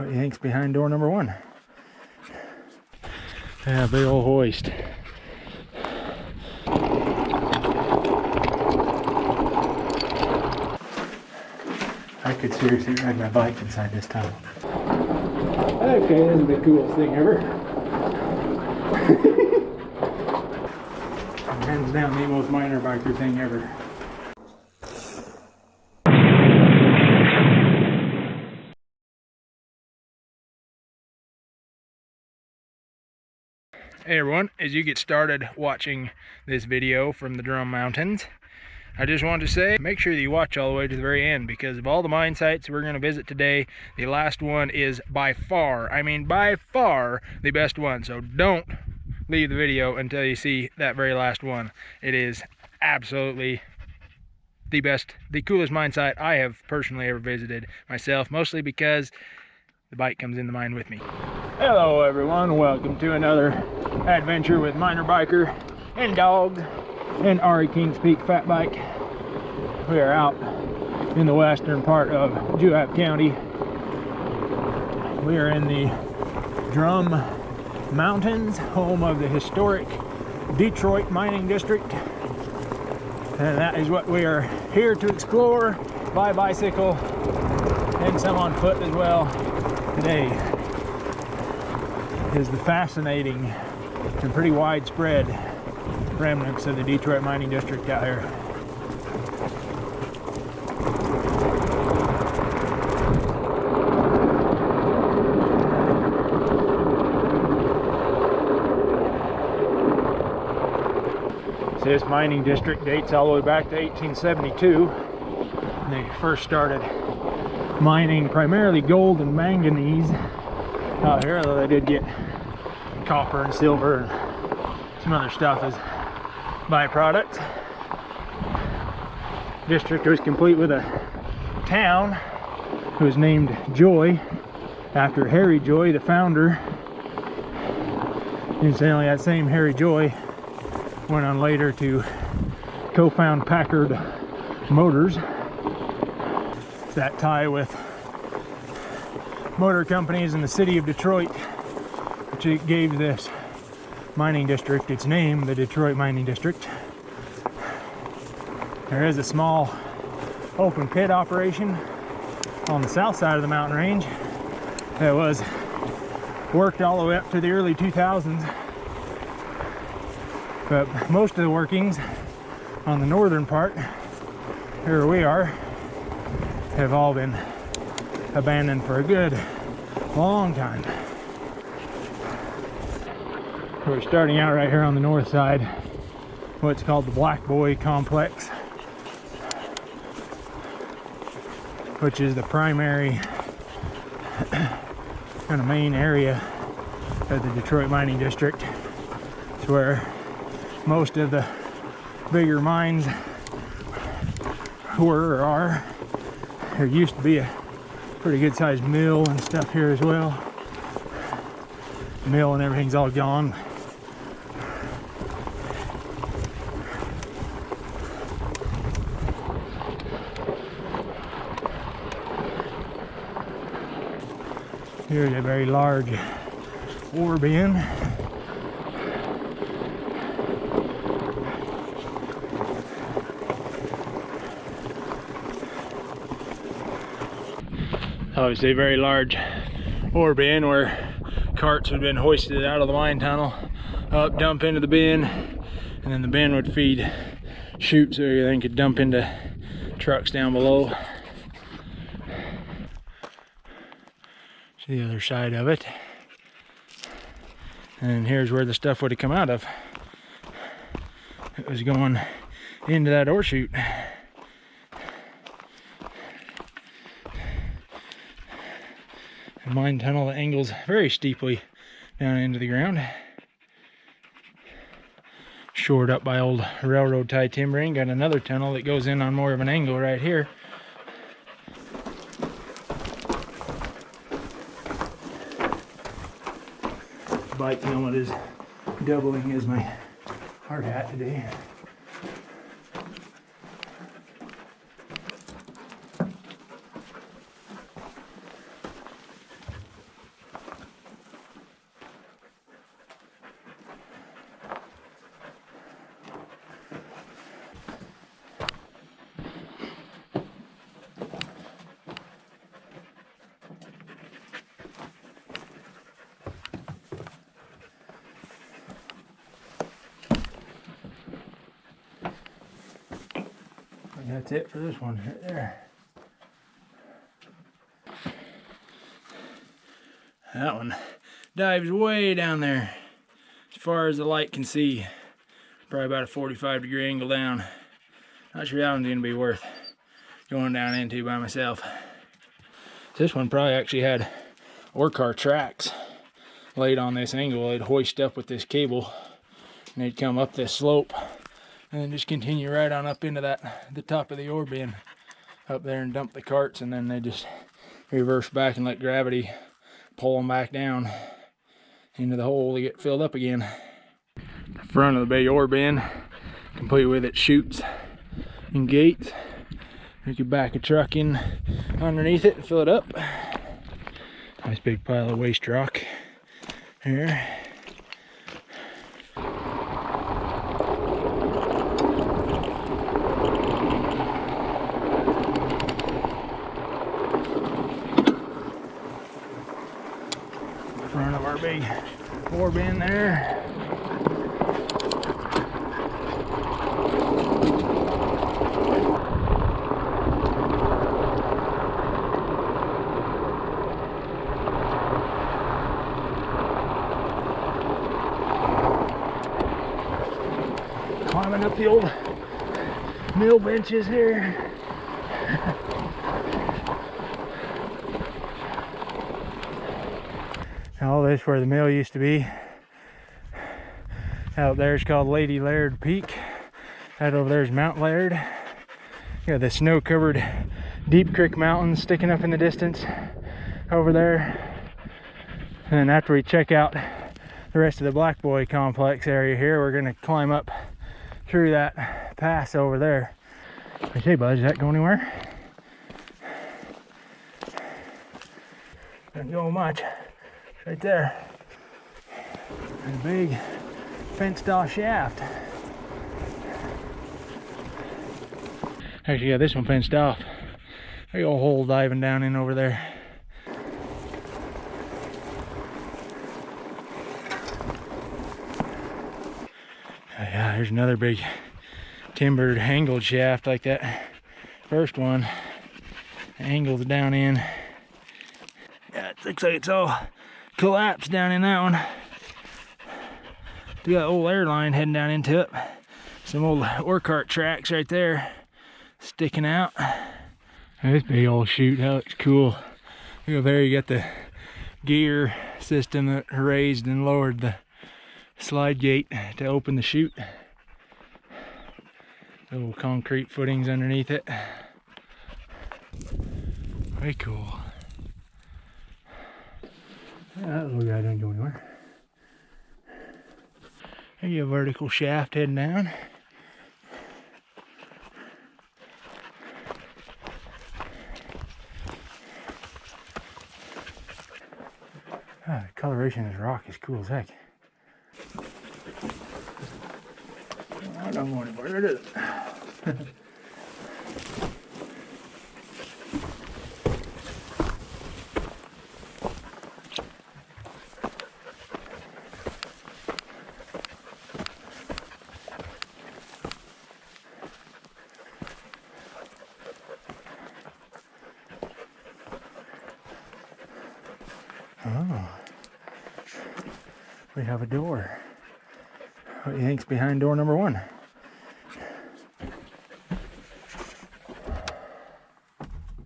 what do you think's behind door number 1? Yeah, big old hoist. I could seriously ride my bike inside this tunnel. Okay, this is the coolest thing ever. Hands down the most MinerBiker thing ever. Hey everyone, as you get started watching this video from the Drum Mountains, I just wanted to say, make sure that you watch all the way to the very end, because of all the mine sites we're going to visit today, the last one is by far, I mean by far, the best one. So don't leave the video until you see that very last one. It is absolutely the best, the coolest mine site I have personally ever visited myself, mostly because the bike comes in the mine with me. Hello everyone, welcome to another adventure with MinerBiker and Dog and Ari Kings Peak Fat Bike. We are out in the western part of Juab County. We are in the Drum Mountains, home of the historic Detroit mining district. And that is what we are here to explore by bicycle and some on foot as well. Today is the fascinating and pretty widespread remnants of the Detroit mining district out here. So this mining district dates all the way back to 1872. And they first started mining primarily gold and manganese out here, although they did get copper and silver and some other stuff as byproducts. District was complete with a town who was named Joy after Harry Joy, the founder. Incidentally, that same Harry Joy went on later to co-found Packard Motors. That tie with motor companies in the city of Detroit, which gave this mining district its name, the Detroit Mining District. There is a small open pit operation on the south side of the mountain range that was worked all the way up to the early 2000s, but most of the workings on the northern part, here we are, have all been abandoned for a good long time. We're starting out right here on the north side, what's called the Black Boy Complex, which is the primary kind of main area of the Detroit Mining District. It's where most of the bigger mines were or are. There used to be a pretty good sized mill and stuff here as well. The mill and everything's all gone. Here's a very large ore bin. Obviously a very large ore bin where carts had been hoisted out of the mine tunnel, up, dump into the bin, and then the bin would feed chutes so everything could dump into trucks down below. The other side of it, and here's where the stuff would have come out of. It was going into that ore chute. A mine tunnel that angles very steeply down into the ground, shored up by old railroad tie timbering. Got another tunnel that goes in on more of an angle right here. Bike helmet is doubling as my hard hat today. That's it for this one right there. That one dives way down there, as far as the light can see. Probably about a 45-degree angle down. Not sure that one's gonna be worth going down into by myself. This one probably actually had ore car tracks laid on this angle. They'd hoist up with this cable and they'd come up this slope and then just continue right on up into the top of the ore bin up there and dump the carts, and then they just reverse back and let gravity pull them back down into the hole to get filled up again. The front of the big ore bin, complete with its chutes and gates. You could back a truck in underneath it and fill it up. Nice big pile of waste rock here. Front of our big ore bin there. Climbing up the old mill benches here. All this where the mill used to be. Out there is called Lady Laird Peak. That over there is Mount Laird. You got the snow-covered Deep Creek Mountains sticking up in the distance over there. And then after we check out the rest of the Black Boy complex area here, we're gonna climb up through that pass over there. Hey bud, does that go anywhere? Doesn't go much. Right there. And a big fenced off shaft. Actually, yeah, this one fenced off. Big old hole diving down in over there. Yeah, there's another big timbered angled shaft like that first one. Angled down in. Yeah, it looks like it's all collapsed down in that one. We got old airline heading down into it. Some old ore cart tracks right there sticking out. This big old chute, that looks cool. Look over there, you got the gear system that raised and lowered the slide gate to open the chute. Little concrete footings underneath it. Very cool. Yeah, that little guy doesn't go anywhere. There's a vertical shaft heading down. Ah, the coloration of this rock is cool as heck. I don't want to burn it. Oh, we have a door. What do you think's behind door number 1?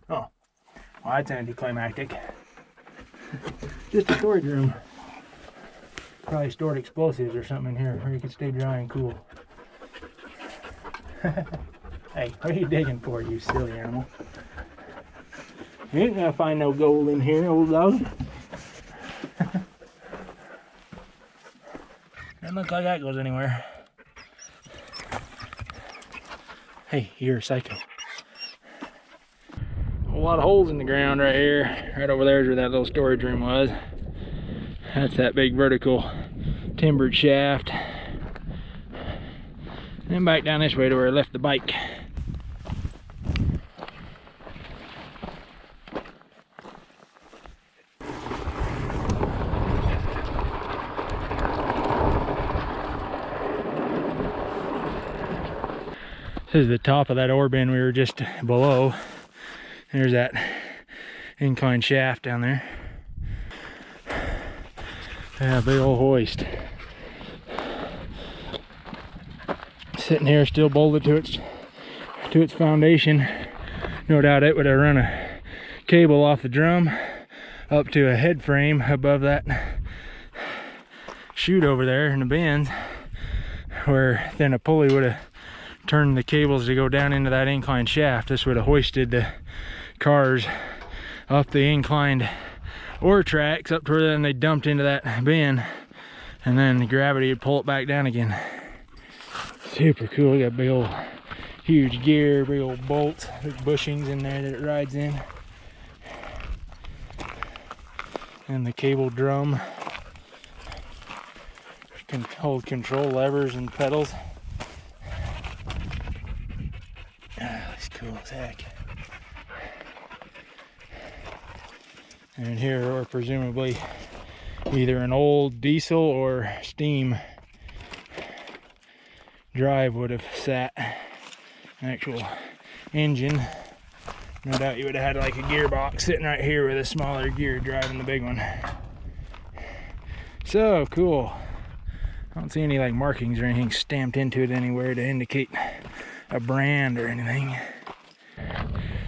Oh, well, that's anticlimactic. Just a storage room. Probably stored explosives or something in here where you can stay dry and cool. Hey, what are you digging for, you silly animal? You ain't gonna find no gold in here, old dog. Doesn't look like that goes anywhere. Hey, you're a psycho. A lot of holes in the ground right here. Right over there is where that little storage room was. That's that big vertical timbered shaft. And back down this way to where I left the bike. This is the top of that ore bin we were just below. There's that incline shaft down there. Yeah, big old hoist. Sitting here still bolted to its foundation. No doubt it would have run a cable off the drum up to a head frame above that chute over there in the bins, where then a pulley would have turned the cables to go down into that incline shaft. This would have hoisted the cars up the inclined ore tracks up to where then they dumped into that bin, and then the gravity would pull it back down again. Super cool. We got big old huge gear, big old bolts, big bushings in there that it rides in, and the cable drum can hold control levers and pedals. Looks cool as heck. And here, or presumably either an old diesel or steam drive would have sat. An actual engine. No doubt you would have had like a gearbox sitting right here with a smaller gear driving the big one. So cool. I don't see any like markings or anything stamped into it anywhere to indicate a brand or anything.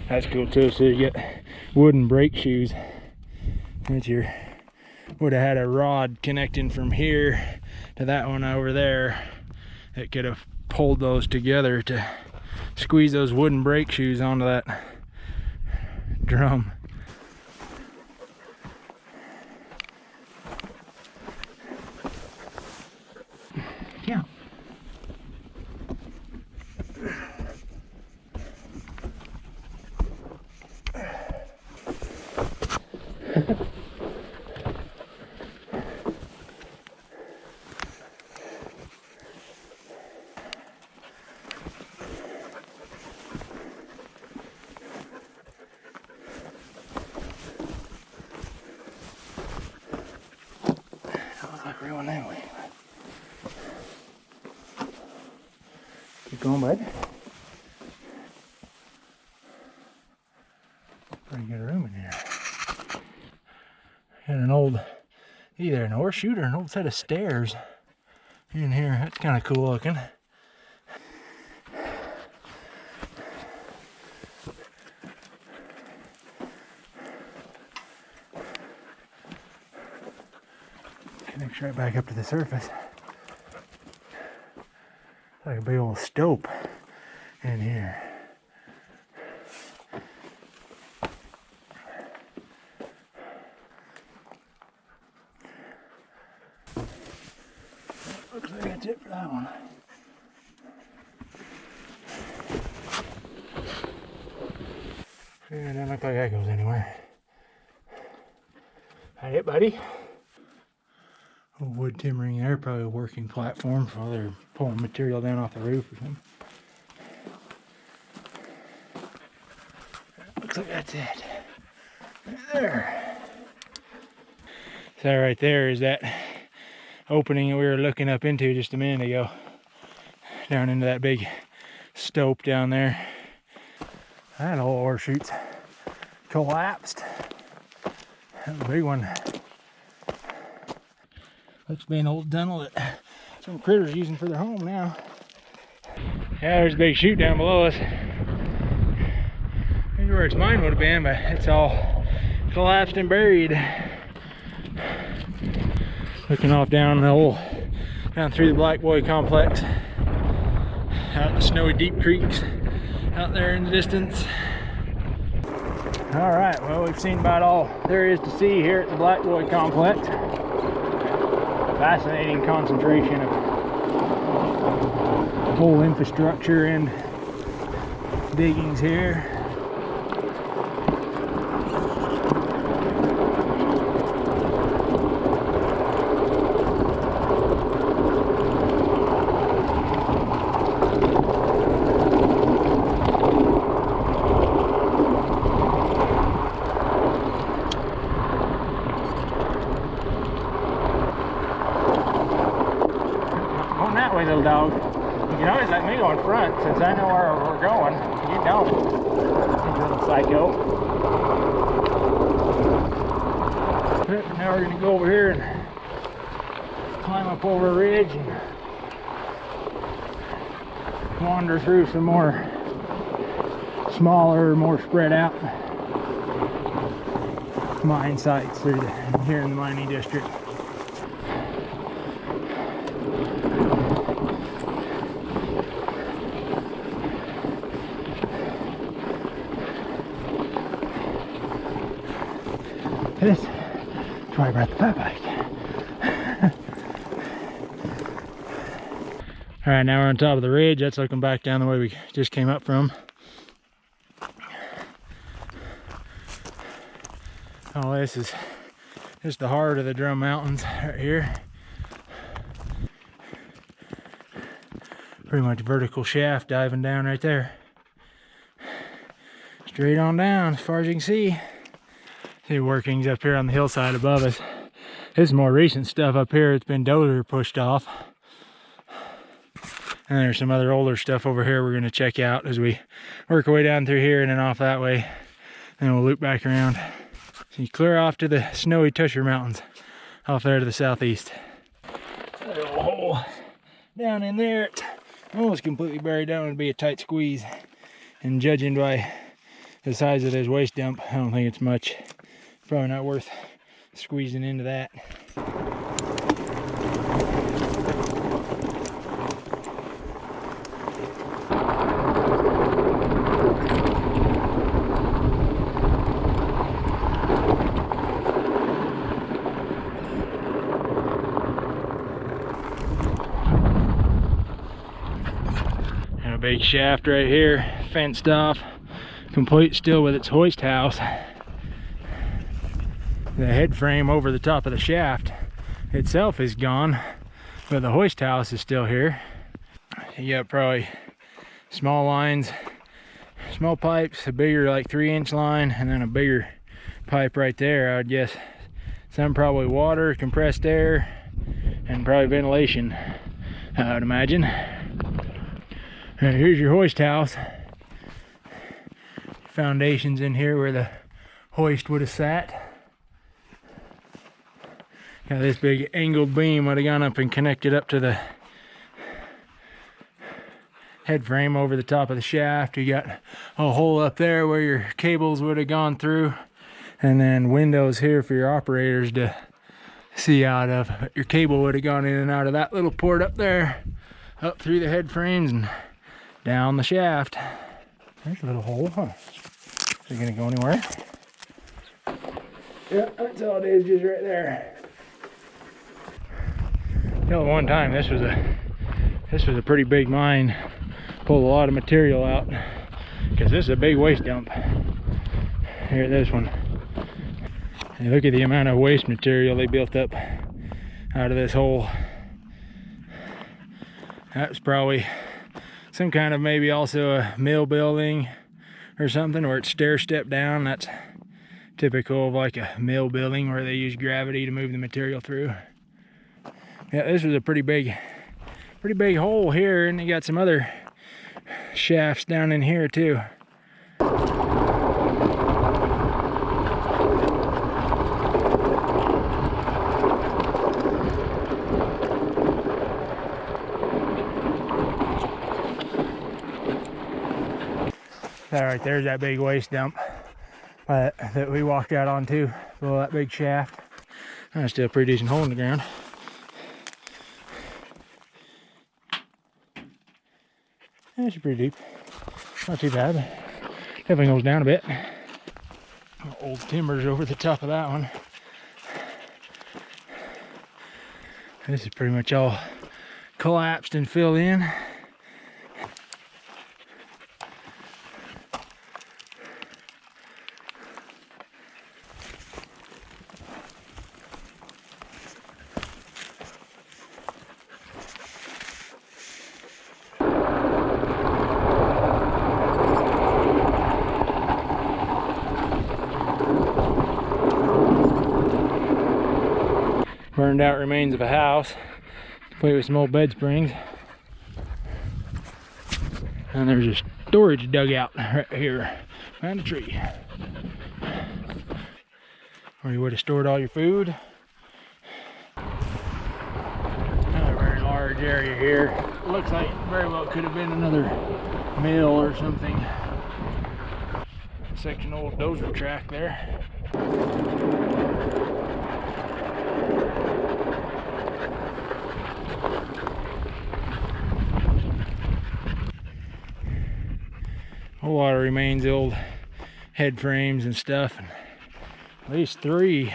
That's cool too. So you get wooden brake shoes. That's your, would have had a rod connecting from here to that one over there. It could have pulled those together to squeeze those wooden brake shoes onto that drum. Yeah. Going that way. Keep going, bud. Pretty good room in here. Got an old, either an ore chute or an old set of stairs in here. That's kind of cool looking. Connects right back up to the surface. Like a big old stope in here. Looks like that's it for that one. Yeah, it doesn't look like that goes anywhere. That it, buddy? Wood timbering there, probably a working platform while they're pulling material down off the roof or something. Looks like that's it. Right there. So right there is that opening that we were looking up into just a minute ago. Down into that big stope down there. That whole ore chute's collapsed. That big one. Looks to be an old tunnel that some critters using for their home now. Yeah, there's a big chute down below us. Maybe where its mine would have been, but it's all collapsed and buried. Looking off down the hole, down through the Black Boy complex. Out the snowy deep creeks out there in the distance. All right, well, we've seen about all there is to see here at the Black Boy complex. Fascinating concentration of whole infrastructure and diggings here. Little dog. You can always let me go in front since I know where we're going. You don't. You little psycho. Now we're going to go over here and climb up over a ridge and wander through some more smaller, more spread out mine sites here in the mining district. This is why I brought the fat bike. Alright, now we're on top of the ridge. That's looking back down the way we just came up from. Oh, this is just the heart of the Drum Mountains right here. Pretty much vertical shaft diving down right there. Straight on down as far as you can see. See workings up here on the hillside above us. This is more recent stuff up here. It's been dozer pushed off. And there's some other older stuff over here we're going to check out as we work our way down through here and then off that way. Then we'll loop back around. So you clear off to the snowy Tusher Mountains off there to the southeast. A little hole down in there. It's almost completely buried down. It'd be a tight squeeze. And judging by the size of this waste dump, I don't think it's much. Probably not worth squeezing into that. And a big shaft right here, fenced off, complete still with its hoist house. The head frame over the top of the shaft itself is gone, but the hoist house is still here. You got probably small lines, small pipes, a bigger like 3-inch line, and then a bigger pipe right there. I would guess some probably water, compressed air, and probably ventilation, I would imagine. And here's your hoist house. Foundations in here where the hoist would have sat. Got this big angled beam would have gone up and connected up to the head frame over the top of the shaft. You got a hole up there where your cables would have gone through, and then windows here for your operators to see out of. Your cable would have gone in and out of that little port up there, up through the head frames and down the shaft. There's a little hole, huh? Is it gonna go anywhere? Yeah, that's all it is, just right there. You know, one time this was a pretty big mine. Pulled a lot of material out because this is a big waste dump. Here, this one. And look at the amount of waste material they built up out of this hole. That's probably some kind of maybe also a mill building or something, or it's stair step down. That's typical of like a mill building where they use gravity to move the material through. Yeah, this was a pretty big hole here, and you got some other shafts down in here too. That right there's that big waste dump that we walked out onto below that big shaft. That's still a pretty decent hole in the ground. That's pretty deep. Not too bad. Definitely goes down a bit. Old timbers over the top of that one. This is pretty much all collapsed and filled in. Burned out remains of a house, complete with some old bed springs. And there's a storage dugout right here behind a tree, where you would have stored all your food. Another very large area here. Looks like very well could have been another mill or something. Section old dozer track there. A whole lot of remains, old head frames and stuff, and at least 3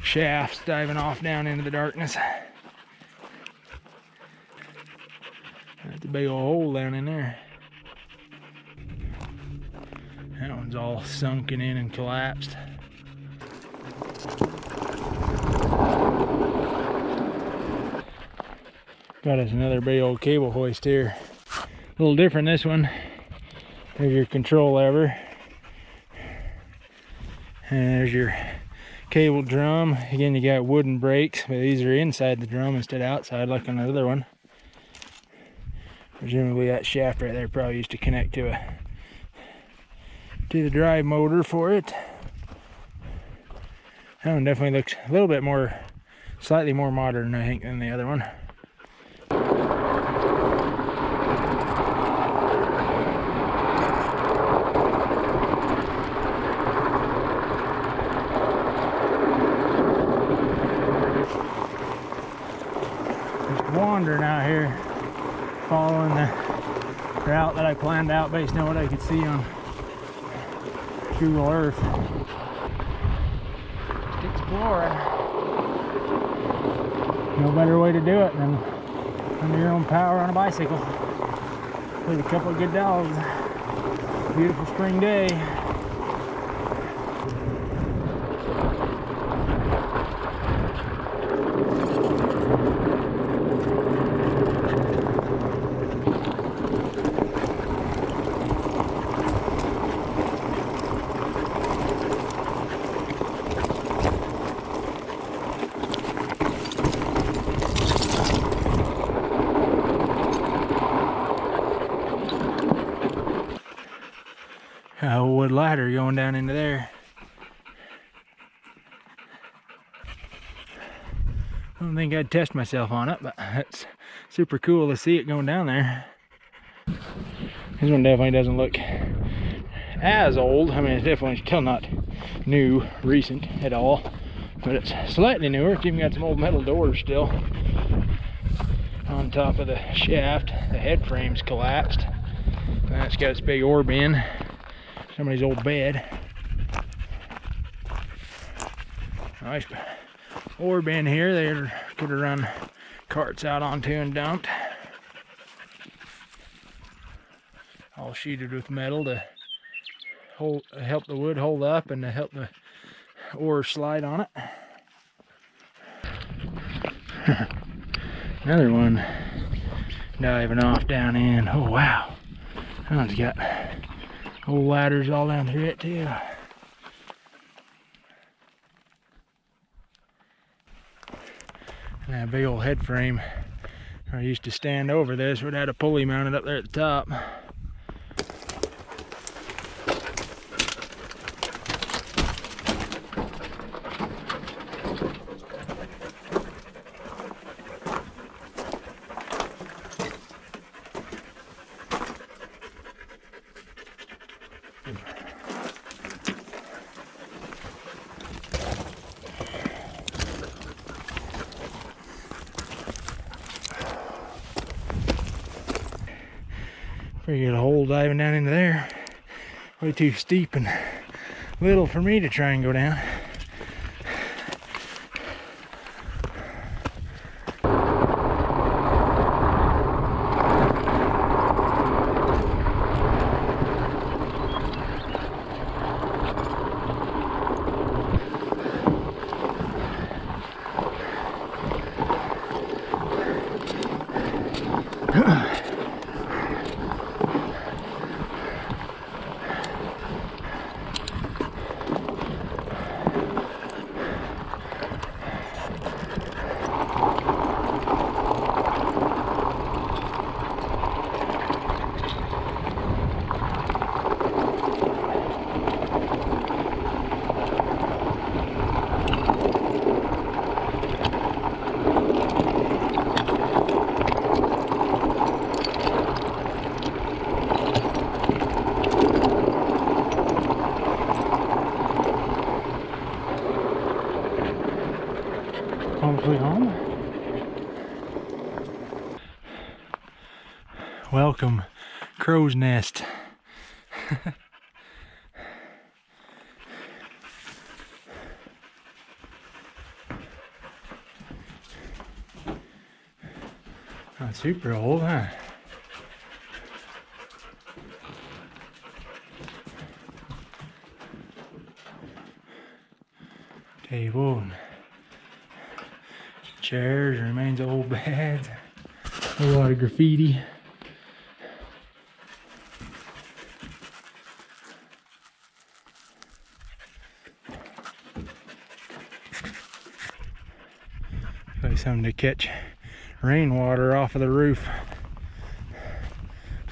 shafts diving off down into the darkness. That's a big old hole down in there. That one's all sunken in and collapsed. Got us another big old cable hoist here. A little different this one. There's your control lever. And there's your cable drum. Again, you got wooden brakes, but these are inside the drum instead of outside like on the other one. Presumably that shaft right there probably used to connect to the drive motor for it. That one definitely looks a little bit more, slightly more modern, I think, than the other one. Just wandering out here, following the route that I planned out based on what I could see on Google Earth. Just exploring. No better way to do it than under your own power on a bicycle with a couple of good dogs. Beautiful spring day. A wood ladder going down into there. I don't think I'd test myself on it, but it's super cool to see it going down there. This one definitely doesn't look as old. I mean, it's definitely still not new, recent at all, but it's slightly newer. It's even got some old metal doors still on top of the shaft. The head frame's collapsed. And it's got its big ore bin. Somebody's old bed. Nice ore bin here. They could have run carts out onto and dumped. All sheeted with metal to help the wood hold up and to help the ore slide on it. Another one diving off down in. Oh wow, that one's got old ladders all down through it too. And that big old head frame, I used to stand over this, would have had a pulley mounted up there at the top. Pretty good hole diving down into there. Way too steep and little for me to try and go down. home sweet home. Welcome, crow's nest. Not super old, huh? Table and chairs, remains of old beds, a lot of graffiti. Like something to catch rainwater off of the roof.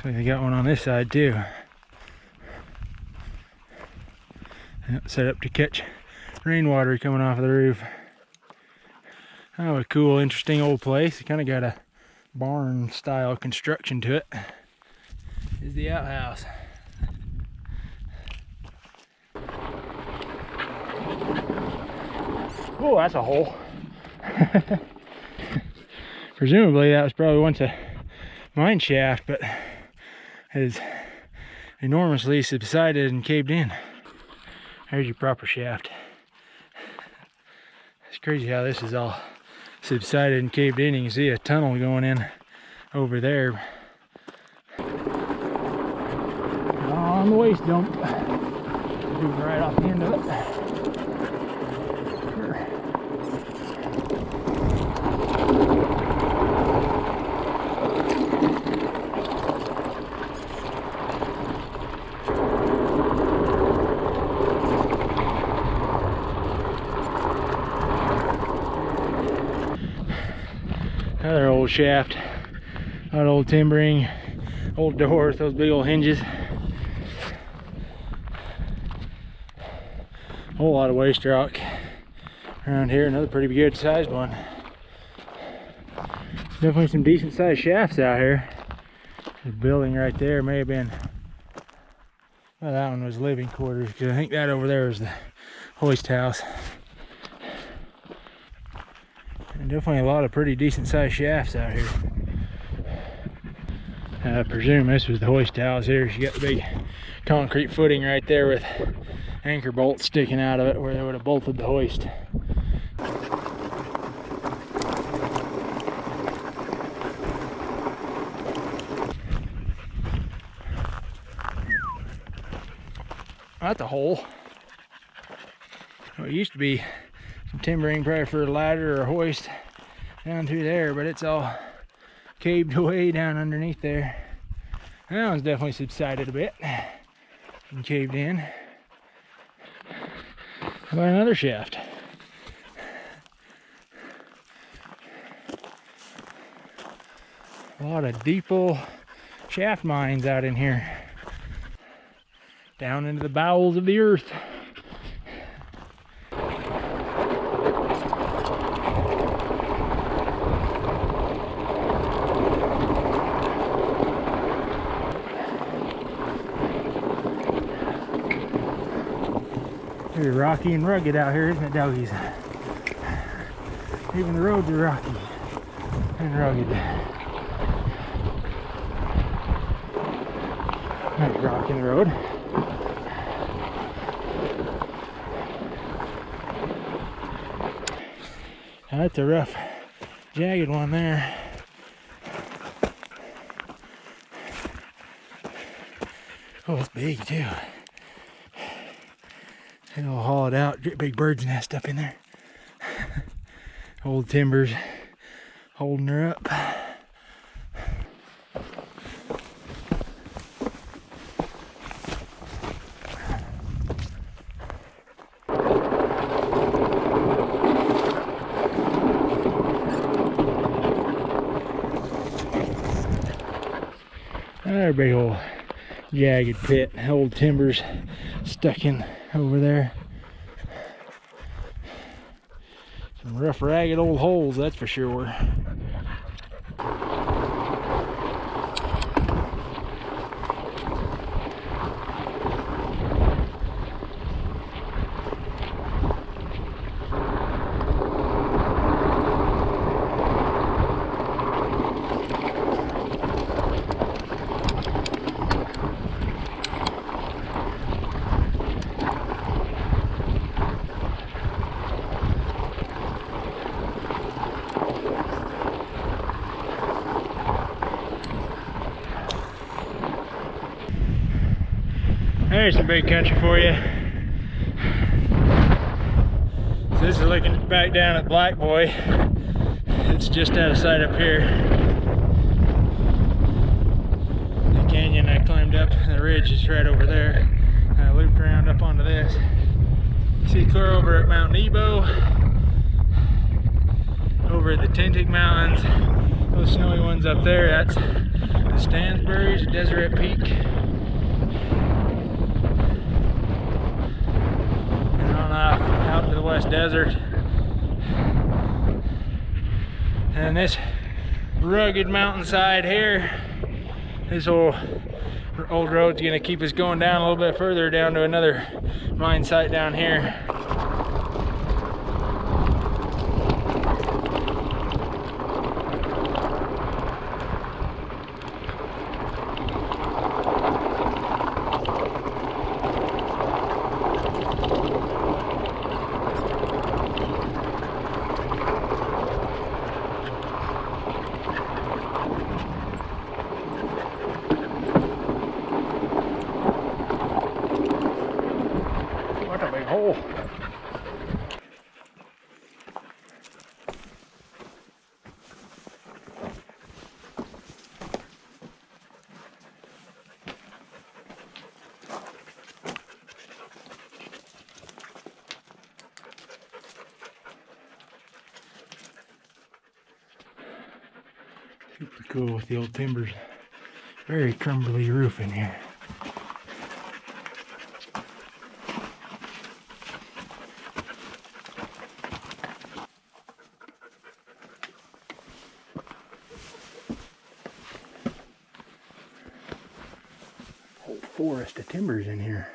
So they got one on this side too. Set up to catch rainwater coming off of the roof. Oh, a cool, interesting old place. It kind of got a barn style construction to it. This is the outhouse. Oh, that's a hole. Presumably that was probably once a mine shaft, but has enormously subsided and caved in. There's your proper shaft. It's crazy how this is all subsided and caved in. You can see a tunnel going in over there. On the waste dump. Moving right off the end of it. Sure. Another old shaft, a lot of old timbering, old doors, those big old hinges. A whole lot of waste rock around here, another pretty good sized one. Definitely some decent sized shafts out here. The building right there may have been, well, that one was living quarters, because I think that over there is the hoist house. And definitely a lot of pretty decent sized shafts out here. I presume this was the hoist house here. You got the big concrete footing right there with anchor bolts sticking out of it where they would have bolted the hoist. That's a hole. Well, it used to be some timbering probably for a ladder or a hoist down through there, but it's all caved away down underneath there. That one's definitely subsided a bit and caved in. How about another shaft? A lot of deep old shaft mines out in here. Down into the bowels of the earth. Very rocky and rugged out here, isn't it, doggies? Even the roads are rocky and rugged. Nice rock in the road. That's a rough, jagged one there. Oh, it's big too. It'll haul it out, get big bird's nest up in there. Old timbers holding her up. Another big old jagged pit, old timbers stuck in over there. Some rough, ragged old holes, that's for sure. There's some big country for you. So this is looking back down at Black Boy. It's just out of sight up here. The canyon I climbed up, the ridge is right over there. I looped around up onto this. See clear over at Mount Nebo, over at the Tintic Mountains. Those snowy ones up there, that's the Stansburys, Deseret Peak. And on out to the West Desert. And this rugged mountainside here, this old road's gonna keep us going down a little bit further down to another mine site down here. Hole. Super cool with the old timbers. Very crumbly roof in here. Forest of timbers in here.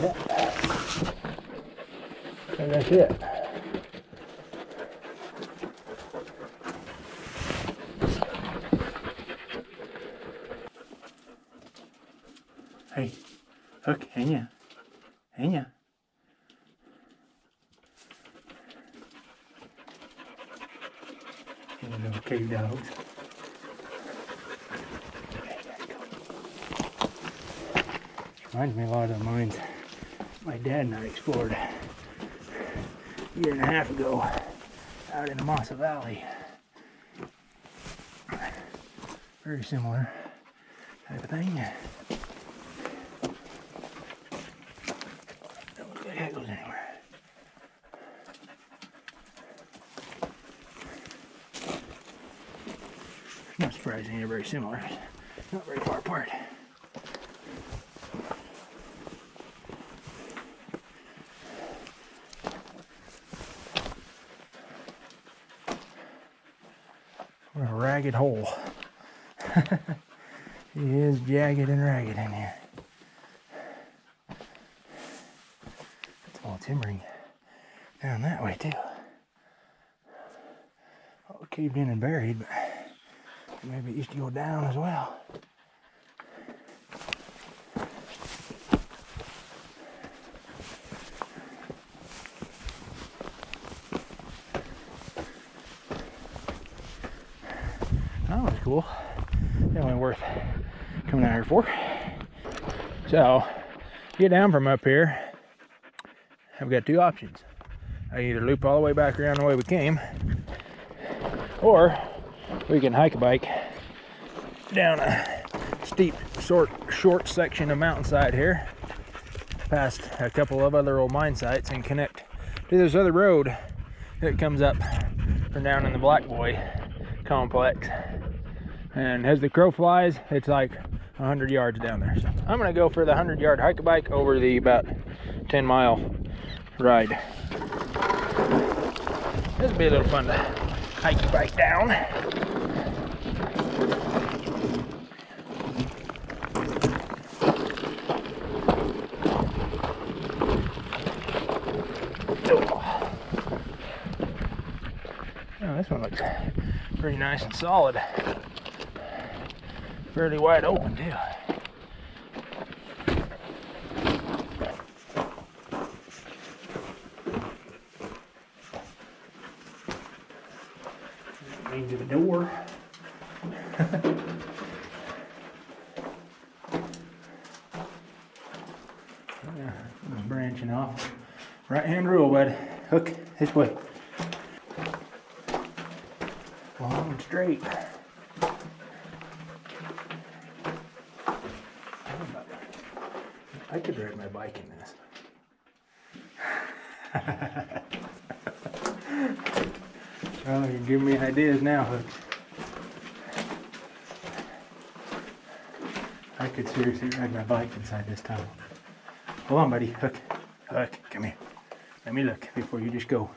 Yeah. And that's it. Hey. Look, hang ya. Hang ya. One of those cave dogs. Reminds me a lot of the mines my dad and I explored a year and a half ago out in the Mossa Valley. Very similar type of thing. That goes anywhere. Not surprising, they're very similar. Not very far apart. What a ragged hole. It is jagged and ragged in here. Timbering down that way too. All caved in and buried, but maybe it used to go down as well. That was cool. Definitely worth coming out here for. So, get down from up here. I've got two options. I can either loop all the way back around the way we came, or we can hike a bike down a steep, short section of mountainside here, past a couple of other old mine sites, and connect to this other road that comes up from down in the Black Boy complex. And as the crow flies, it's like 100 yards down there. So I'm gonna go for the 100-yard hike a bike over the about 10-mile ride. This will be a little fun to hike your bike down. Oh, this one looks pretty nice and solid. Fairly wide open too. That means of a door. I'm branching off. Right hand rule, bud. Hook this way. Long and straight. I could ride my bike in this. Well, you're giving me ideas now, Hook. I could seriously ride my bike inside this tunnel. Hold on, buddy. Hook. Hook, come here. Let me look before you just go.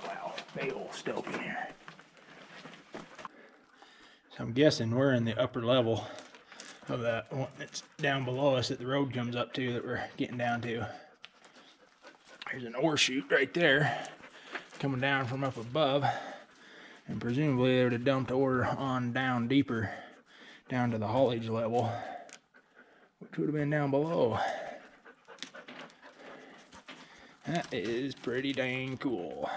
Wow, big old stope in here. So I'm guessing we're in the upper level of that one that's down below us that the road comes up to that we're getting down to. There's an ore chute right there coming down from up above, and presumably they would have dumped ore on down deeper, down to the haulage level, which would have been down below. That is pretty dang cool.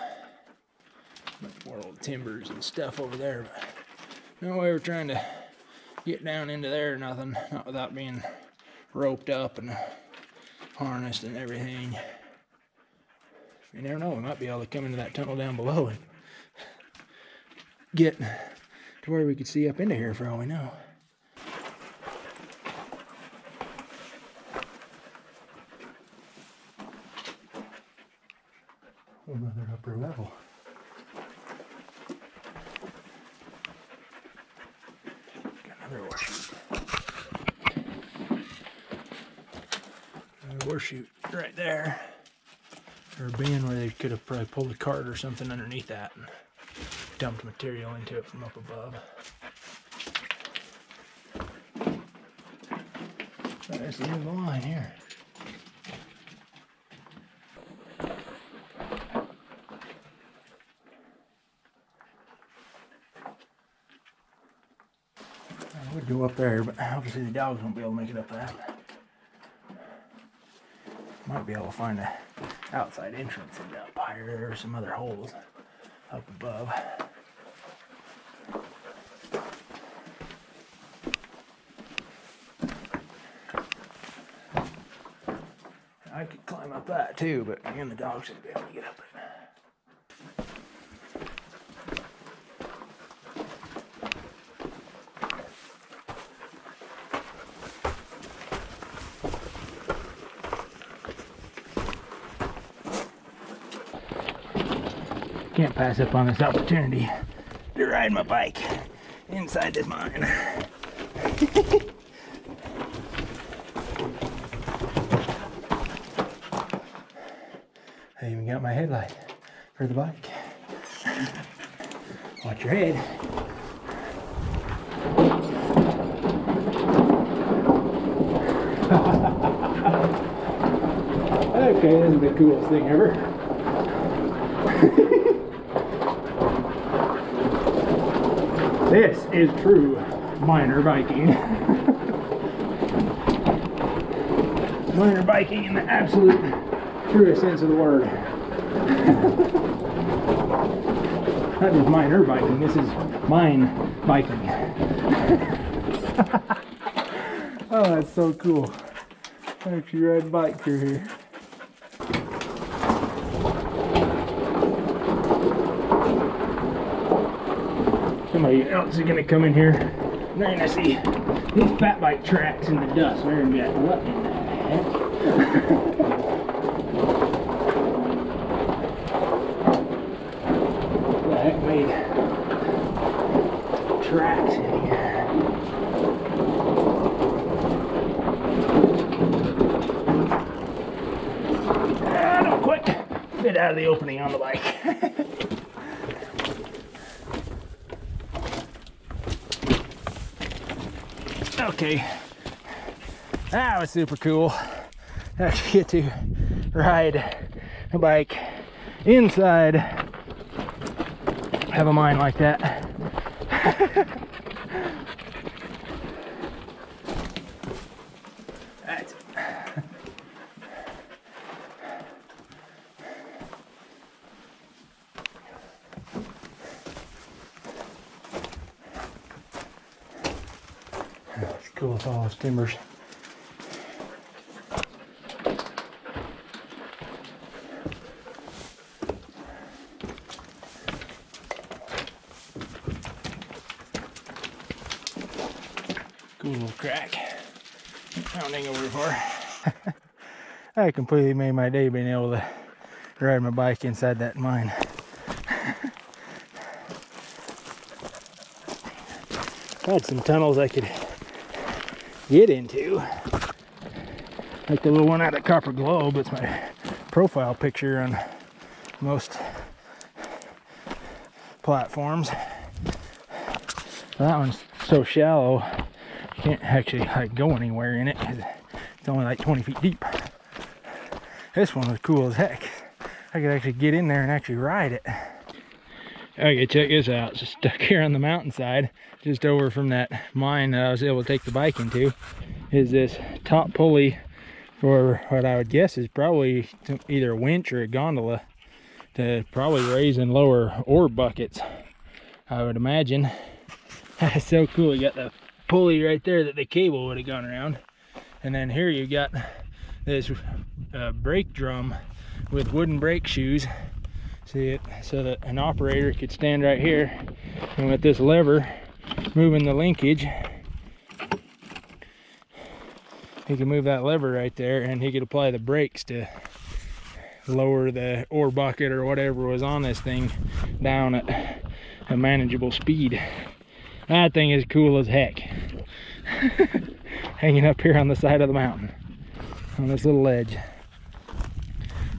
Much more old timbers and stuff over there, but no way we're trying to get down into there or nothing, not without being roped up and harnessed and everything. You never know, we might be able to come into that tunnel down below and get to where we could see up into here for all we know. Another upper level. Got another ore chute. Another ore chute right there. Or a bin where they could have probably pulled a cart or something underneath that and dumped material into it from up above. There's the end of the line here. I would go up there, but obviously the dogs won't be able to make it up that. Might be able to find a outside entrance into up higher. There are some other holes up above. I could climb up that too, but again, the dogs should be able to get up it. Can't pass up on this opportunity to ride my bike inside this mine. I even got my headlight for the bike. Watch your head. Okay, this is the coolest thing ever. This is true miner biking. Miner biking in the absolute truest sense of the word. Not just miner biking, this is mine biking. Oh, that's so cool. I actually ride a bike through here. Somebody else is gonna come in here and they're gonna see these fat bike tracks in the dust. They're gonna be like, what in the heck? What the heck made tracks in here? Don't quite fit out of the opening on the bike. Okay, that was super cool. I actually get to ride a bike inside of a mine like that. That's cool with all those timbers. Cool little crack. Rounding over far. I completely made my day being able to ride my bike inside that mine. I had some tunnels I could get into, like the little one out of Copper Globe. It's my profile picture on most platforms. That one's so shallow you can't actually like go anywhere in it because it's only like 20 feet deep. This one was cool as heck. I could actually get in there and actually ride it. Okay, check this out. It's just stuck here on the mountainside, just over from that mine that I was able to take the bike into, is this top pulley for what I would guess is probably either a winch or a gondola to probably raise and lower ore buckets, I would imagine. That's so cool. You got the pulley right there that the cable would have gone around, and then here you got this brake drum with wooden brake shoes. See it, so that an operator could stand right here, and with this lever moving the linkage, he can move that lever right there and he could apply the brakes to lower the ore bucket or whatever was on this thing down at a manageable speed. That thing is cool as heck. Hanging up here on the side of the mountain on this little ledge.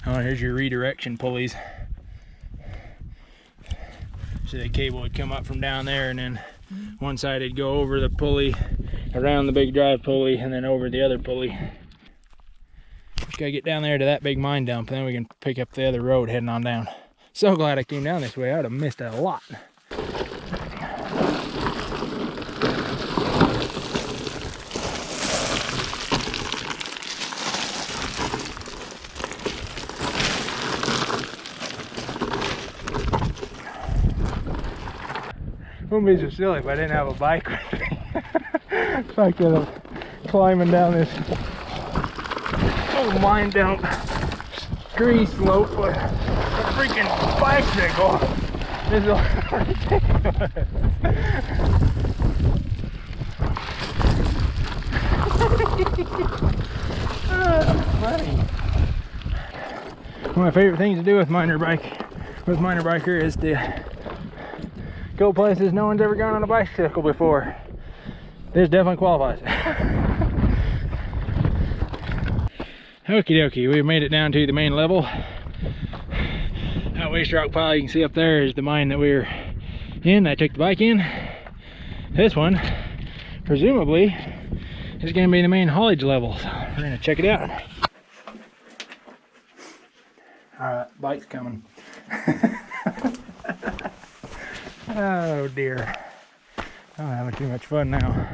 Oh, here's your redirection pulleys. So the cable would come up from down there, and then one side would go over the pulley, around the big drive pulley, and then over the other pulley. Just gotta get down there to that big mine dump, and then we can pick up the other road heading on down. So glad I came down this way. I would have missed a lot. Wouldn't be so silly if I didn't have a bike with me. Like climbing down this old mine dump scree slope with a freaking bicycle. This is ridiculous. Funny. One of my favorite things to do with MinerBiker is to go places no one's ever gone on a bicycle before. This definitely qualifies. Okie dokie, we've made it down to the main level. That waste rock pile you can see up there is the mine that we were in. I took the bike in. This one, presumably, is going to be the main haulage level. So we're going to check it out. Alright, bike's coming. Oh dear. I'm having too much fun now.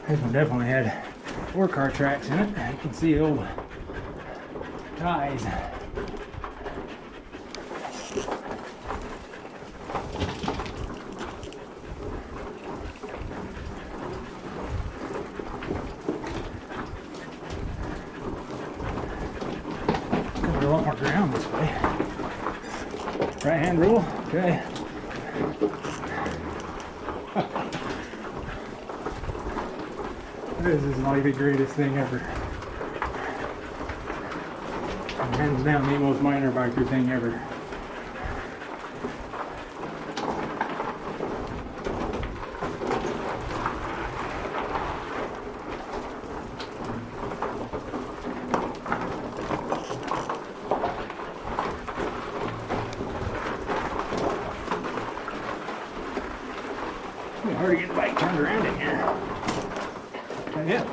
This one definitely had ore car tracks in it. You can see the old ties. Covered a lot more ground this way. Right hand rule, okay. This is like the greatest thing ever. And hands down the most MinerBiker thing ever. It's hard to get the bike turned around in here. Yeah.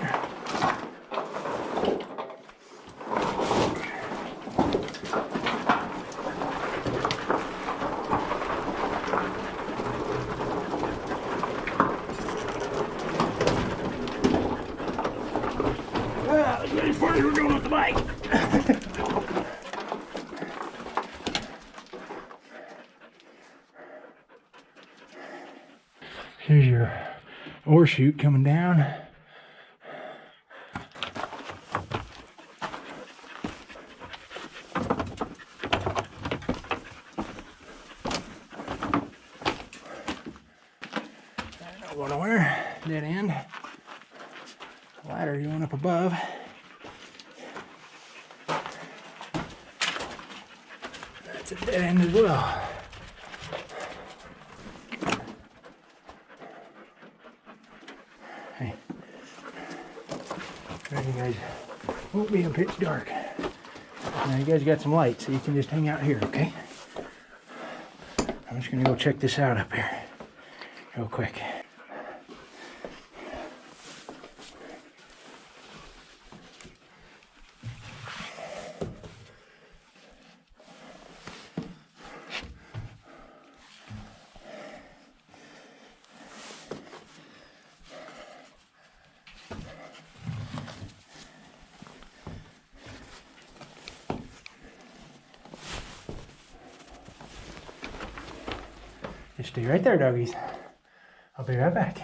Here's your ore chute coming down. Not going nowhere. Dead end. Ladder going up above. That's a dead end as well. Hey, you guys won't be in pitch dark. Now you guys got some light, so you can just hang out here, okay? I'm just gonna go check this out up here real quick. Just stay right there, doggies. I'll be right back.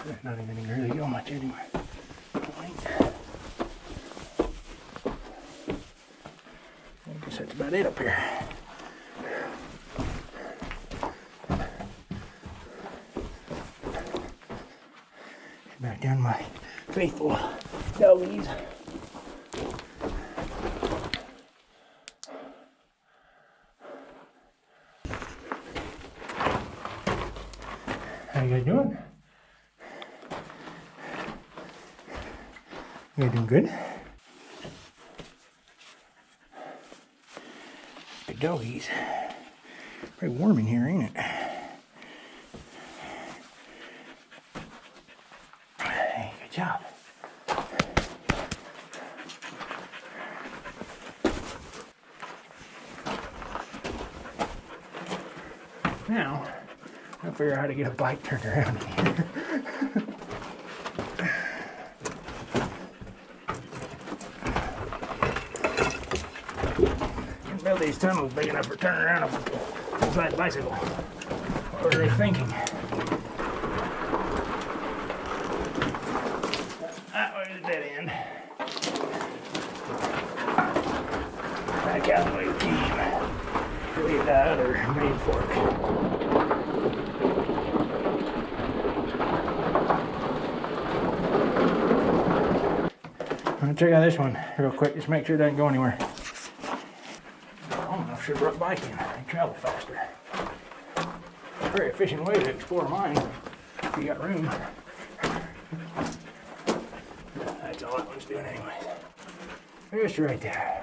There's not even going to really go much anywhere. I guess that's about it up here. Back down my faithful doggies. How you guys doing? You guys doing good? Big doggies. Pretty warm in here, ain't it? Hey, good job. Now, I'll figure out how to get a bike turned around in here. Can't build these tunnels big enough for turning around a full-size bicycle. What are they thinking? That way is a dead end. Back out the way we came. Leave that other main fork. I'm gonna check out this one real quick, just make sure it doesn't go anywhere. I don't know if I should brought biking, I travel faster. A very efficient way to explore mines if you got room. That's all that one's doing anyways. Just right there.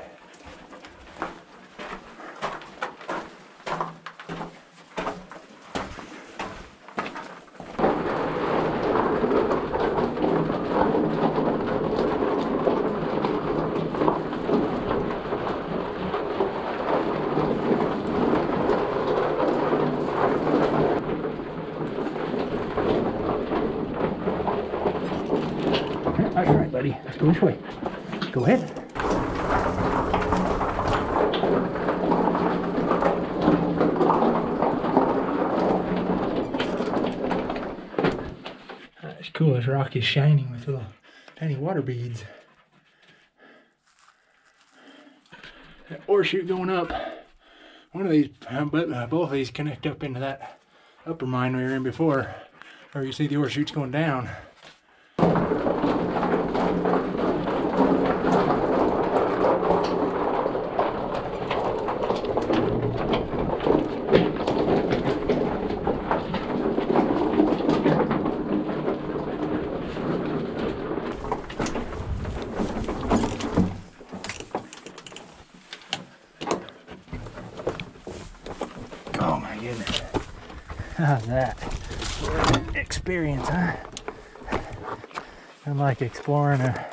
That's right, buddy. Let's go this way. Go ahead. That's cool. This rock is shining with little tiny water beads. That ore chute going up. One of these, both of these connect up into that upper mine we were in before, where you see the ore chutes going down. Oh my goodness. How's that? Experience, huh? I'm like exploring a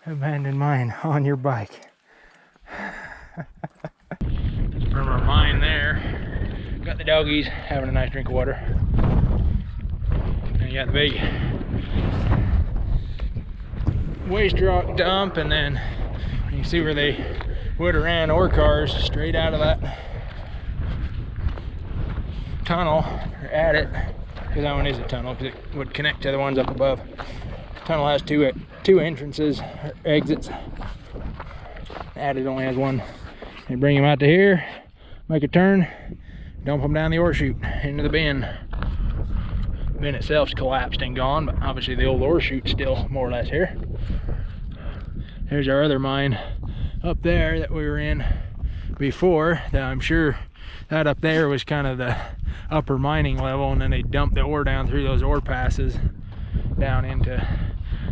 abandoned mine on your bike. From our mine there, got the doggies having a nice drink of water. And you got the big waste rock dump, and then you can see where they would have ran ore cars straight out of that tunnel, or at it, because that one is a tunnel, because it would connect to the ones up above. The tunnel has two entrances, or exits. It only has one. They bring them out to here, make a turn, dump them down the ore chute into the bin. The bin itself's collapsed and gone, but obviously the old ore chute's still more or less here. Here's our other mine up there that we were in before. That I'm sure that up there was kind of the upper mining level, and then they dumped the ore down through those ore passes down into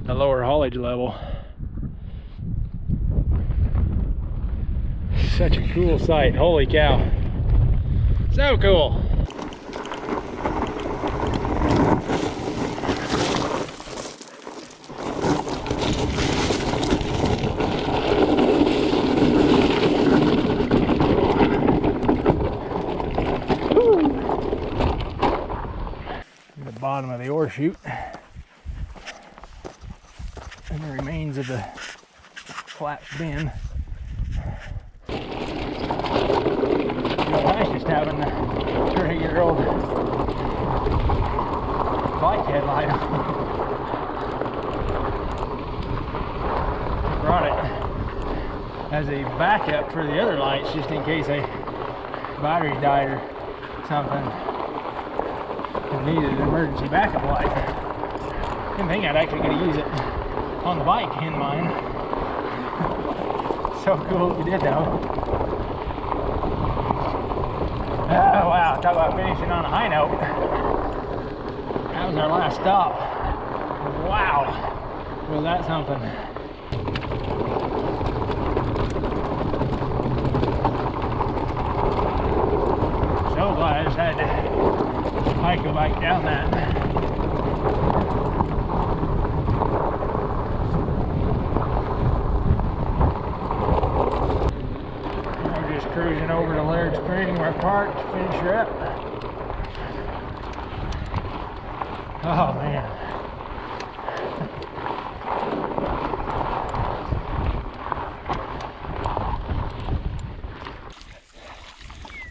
the lower haulage level. Such a cool sight, holy cow. So cool. The bottom of the ore chute and the remains of the collapsed bin. Nice just having a regular old bike headlight on. Brought it as a backup for the other lights, just in case a battery died or something and needed an emergency backup light. Didn't think I'd actually get to use it on the bike in mine. So cool if you did though. Oh wow, talk about finishing on a high note. That was our last stop. Wow, was that something. So glad I just had to hike a bike down that. Cruising over to Laird Spring, we're parked to finish her up. Oh man.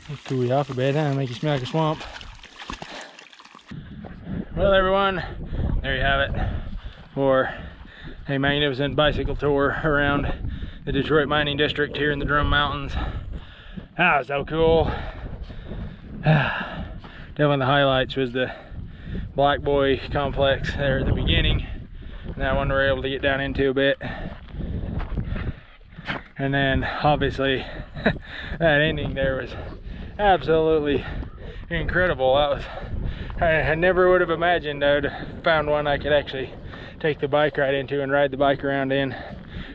Let's cool you off a bit, huh? Make you smell like a swamp. Well everyone, there you have it for a magnificent bicycle tour around the Detroit mining district here in the Drum Mountains. That was so cool. Definitely the highlights was the Black Boy complex there at the beginning. That one we were able to get down into a bit. And then obviously that ending there was absolutely incredible. I never would have imagined I would have found one I could actually take the bike ride into and ride the bike around in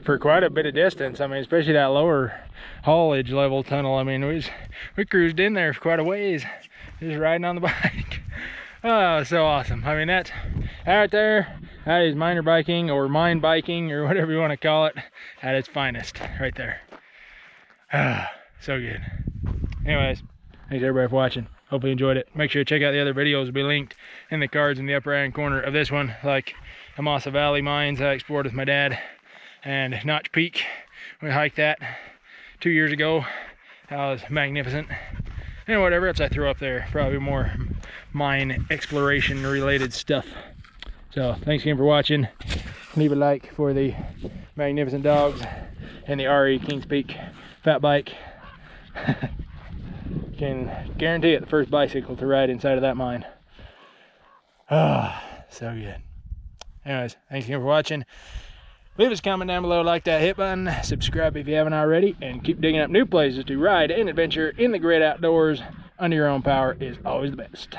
for quite a bit of distance. I mean, especially that lower haulage level tunnel. I mean, we cruised in there for quite a ways, just riding on the bike. Oh, so awesome. I mean, that's out there. That is miner biking or mine biking or whatever you want to call it at its finest right there. So good. Anyways, thanks everybody for watching. Hope you enjoyed it. Make sure to check out the other videos. Will be linked in the cards in the upper right hand corner of this one, like Amasa Valley Mines I explored with my dad, and Notch Peak. We hiked that 2 years ago. That was magnificent. And whatever else I threw up there, probably more mine exploration related stuff. So thanks again for watching. Leave a like for the magnificent dogs and the RE Kings Peak fat bike. Can guarantee it the first bicycle to ride inside of that mine. Oh, so good. Anyways, thanks again for watching. Leave us a comment down below, like that hit button, subscribe if you haven't already, and keep digging up new places to ride and adventure in the great outdoors. Under your own power is always the best.